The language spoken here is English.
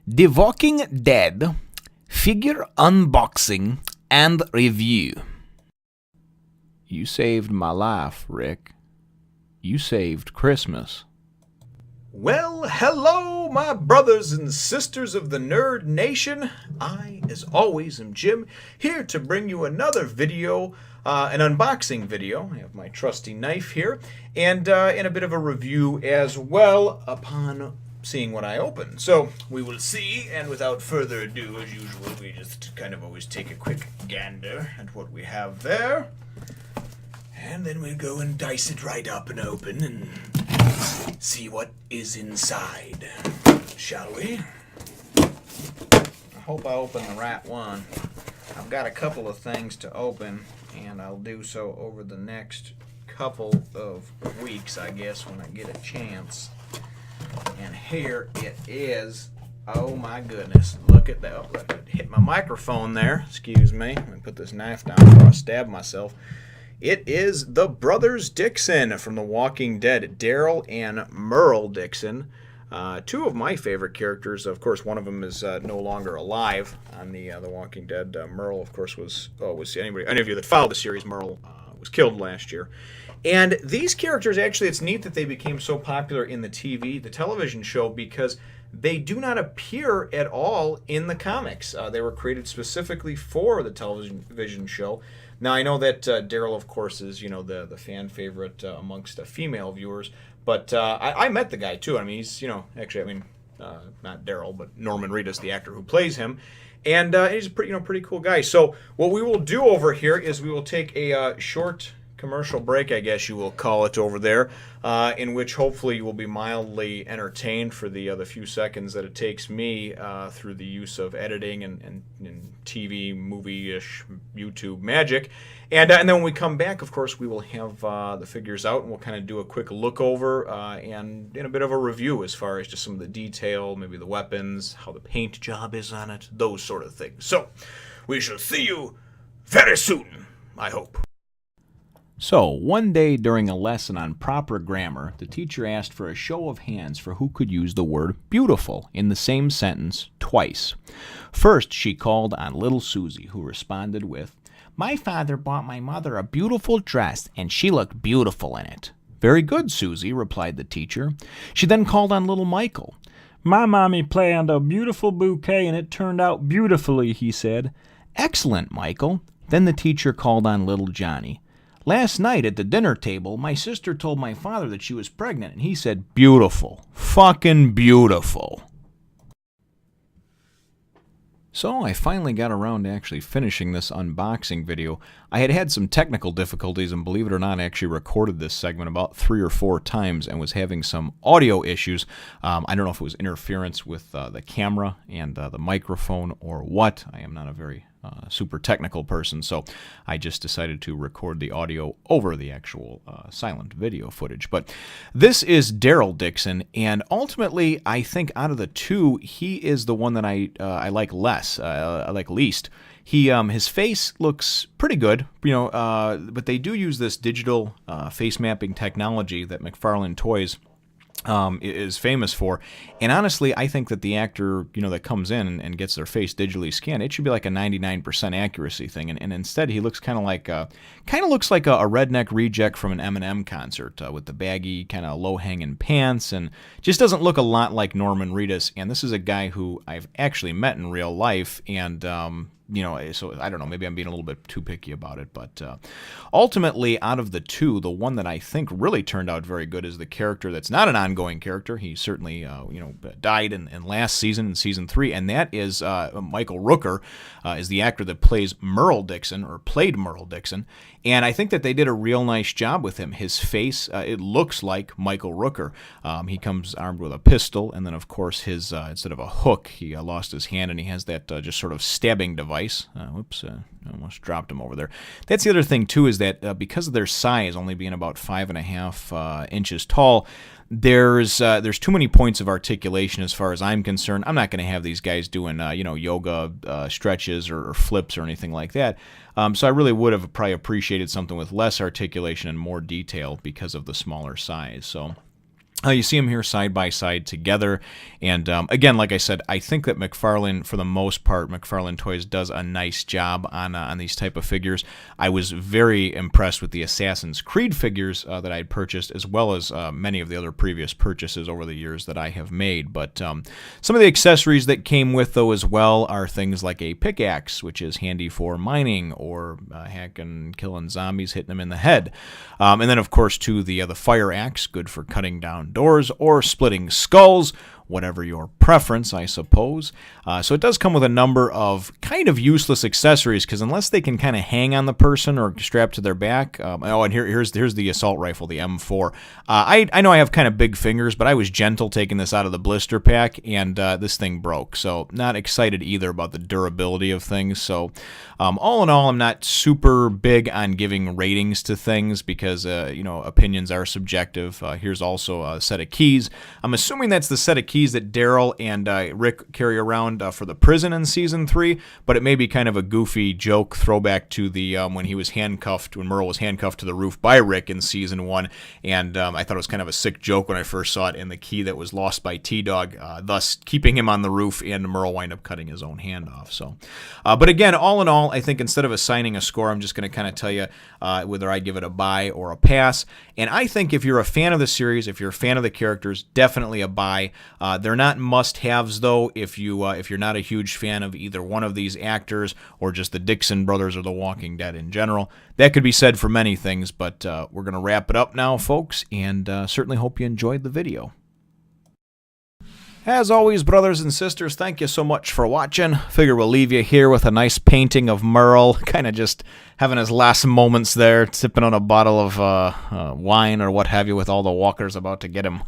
The Walking Dead figure unboxing and review. You saved my life, Rick. You saved Christmas. Well, hello, my brothers and sisters of the Nerd Nation. I, as always, am Jim, here to bring you another video, an unboxing video. I have my trusty knife here, and a bit of a review as well upon seeing what I open. So, we will see, and without further ado, as usual, we just kind of always take a quick gander at what we have there. And then we'll go and dice it right up and open and see what is inside. Shall we? I hope I open the right one. I've got a couple of things to open, and I'll do so over the next couple of weeks, I guess, when I get a chance. And here it is. Oh my goodness. Look at that. Oh, look, it hit my microphone there. Excuse me. Let me put this knife down before I stab myself. It is the Brothers Dixon from The Walking Dead, Daryl and Merle Dixon. Two of my favorite characters. Of course, one of them is no longer alive on the Walking Dead. Merle, of course, was any of you that followed the series, Merle was killed last year. And these characters, actually, it's neat that they became so popular in the television show, because they do not appear at all in the comics. They were created specifically for the television show. Now, I know that Daryl, of course, is, the fan favorite amongst female viewers, but I met the guy, too. I mean, he's, not Daryl, but Norman Reedus, the actor who plays him, and he's a pretty cool guy. So what we will do over here is we will take a short commercial break, I guess you will call it over there, in which hopefully you will be mildly entertained for the few seconds that it takes me through the use of editing and TV, movie-ish, YouTube magic. And then when we come back, of course, we will have the figures out, and we'll kind of do a quick look over and a bit of a review as far as just some of the detail, maybe the weapons, how the paint job is on it, those sort of things. So, we shall see you very soon, I hope. So, one day during a lesson on proper grammar, the teacher asked for a show of hands for who could use the word beautiful in the same sentence twice. First, she called on little Susie, who responded with, "My father bought my mother a beautiful dress, and she looked beautiful in it." "Very good, Susie," replied the teacher. She then called on little Michael. "My mommy planned a beautiful bouquet, and it turned out beautifully," he said. "Excellent, Michael." Then the teacher called on little Johnny. "Last night at the dinner table, my sister told my father that she was pregnant, and he said, 'Beautiful. Fucking beautiful.'" So I finally got around to actually finishing this unboxing video. I had some technical difficulties, and believe it or not, I actually recorded this segment about 3 or 4 times and was having some audio issues. I don't know if it was interference with the camera and the microphone or what. I am not a very super technical person, so I just decided to record the audio over the actual silent video footage. But this is Daryl Dixon, and ultimately, I think out of the two, he is the one that I like less, I like least. His face looks pretty good, but they do use this digital face mapping technology that McFarlane Toys is famous for. And honestly, I think that the actor, that comes in and gets their face digitally scanned, it should be like a 99% accuracy thing. And instead, he looks kind of looks like a redneck reject from an Eminem concert with the baggy, kind of low-hanging pants, and just doesn't look a lot like Norman Reedus. And this is a guy who I've actually met in real life, and so I don't know, maybe I'm being a little bit too picky about it, but ultimately, out of the two, the one that I think really turned out very good is the character that's not an ongoing character. He certainly, died in last season, in season 3, and that is Michael Rooker, is the actor that plays Merle Dixon, or played Merle Dixon, and I think that they did a real nice job with him. His face, it looks like Michael Rooker. He comes armed with a pistol, and then, of course, his instead of a hook, he lost his hand, and he has that just sort of stabbing device. Whoops, I almost dropped him over there. That's the other thing, too, is that because of their size, only being about 5.5 inches tall, there's too many points of articulation as far as I'm concerned. I'm not going to have these guys doing yoga stretches or flips or anything like that. So I really would have probably appreciated something with less articulation and more detail because of the smaller size. So You see them here side by side together, and again, like I said, I think that McFarlane, for the most part, McFarlane Toys does a nice job on these type of figures. I was very impressed with the Assassin's Creed figures that I had purchased, as well as many of the other previous purchases over the years that I have made. But some of the accessories that came with, though, as well, are things like a pickaxe, which is handy for mining or hacking, killing zombies, hitting them in the head. And then, of course, too, the fire axe, good for cutting down doors or splitting skulls, whatever your preference, I suppose. So it does come with a number of kind of useless accessories, because unless they can kind of hang on the person or strap to their back. And here's the assault rifle, the M4. I know I have kind of big fingers, but I was gentle taking this out of the blister pack, and this thing broke. So not excited either about the durability of things. So all in all, I'm not super big on giving ratings to things, because opinions are subjective. Here's also a set of keys. I'm assuming that's the set of keys that Daryl and Rick carry around for the prison in Season 3, but it may be kind of a goofy joke throwback to the when Merle was handcuffed to the roof by Rick in Season 1, and I thought it was kind of a sick joke when I first saw it, in the key that was lost by T-Dog, thus keeping him on the roof, and Merle wind up cutting his own hand off. So, but again, all in all, I think instead of assigning a score, I'm just going to kind of tell you whether I give it a buy or a pass. And I think if you're a fan of the series, if you're a fan of the characters, definitely a buy. They're not must-haves, though, if you're not a huge fan of either one of these actors or just the Dixon brothers or The Walking Dead in general. That could be said for many things, but we're going to wrap it up now, folks, and certainly hope you enjoyed the video. As always, brothers and sisters, thank you so much for watching. Figure we'll leave you here with a nice painting of Merle, kind of just having his last moments there, sipping on a bottle of wine or what have you, with all the walkers about to get him.